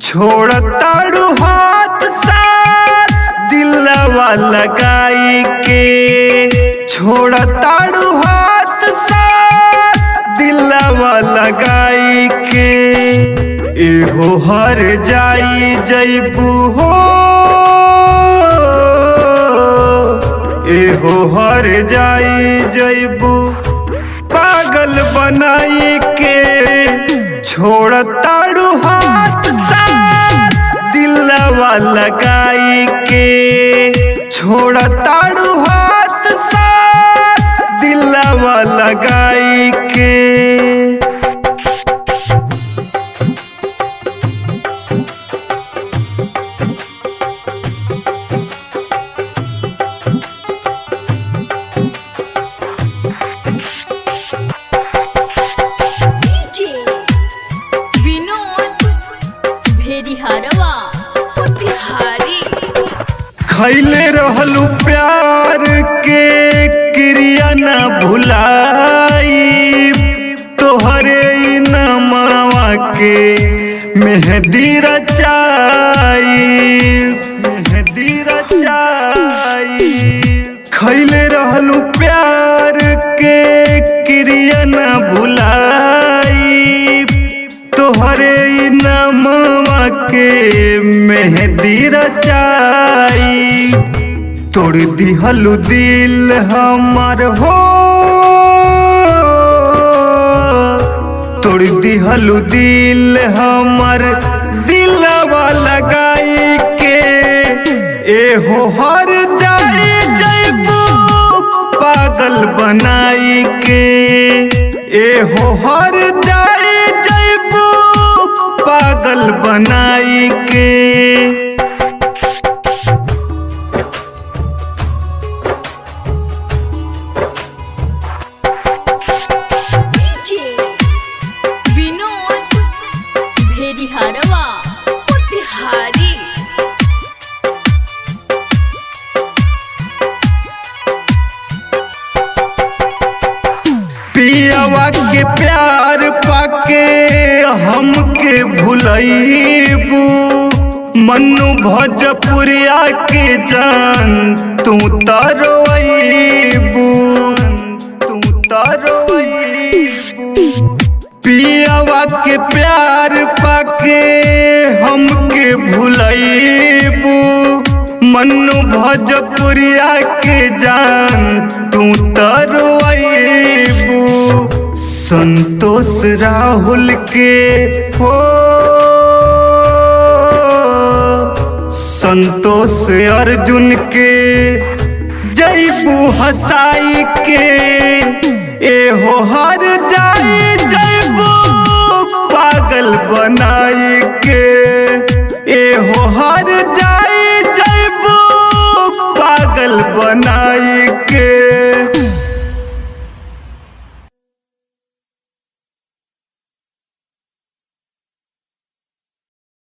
छोड़ताड़ू हाथ साथ दिलवा लगाई के, छोड़ताड़ू हाथ साथ दिलवा लगाई के। एहो हर जाई जैबू हो, एहो हर जाई जैबू पागल बनाई के। छोड़ताड़ू हाथ साथ दिलवा लगाई के, छोड़ताड़ू हाथ साथ दिलवा लगाई के। खैले रहलू प्यार के क्रिया न भुलाई, तोहरे नमवा के मेहंदी रचाई, मेहंदी रचाई। खैले रहलू प्यार के क्रिया न भुलाई, तोहरे नमवा के मेहंदी रचाई। तोड़ दिहलू दिल हमार हो, तोड़ दिहलू दिल हमार दिलवा लगाई के। एहो हर जाई जैबू पागल बनाई के, एहो हर जाई जैबू पागल बनाई के। पियावा के प्यार पाके हमके भुलैबू, मन्नू भोजपुरिया के जान तू तरवैबू, तू तरवैबू। पियावा के प्यार पाके हमके भुलैबू, मन्नू भोजपुरिया के जान तू तरवैबू। संतोष राहुल के हो, संतोष अर्जुन के जैबू हंसाई के। एहो हर जाई जैबू पागल बनाई के।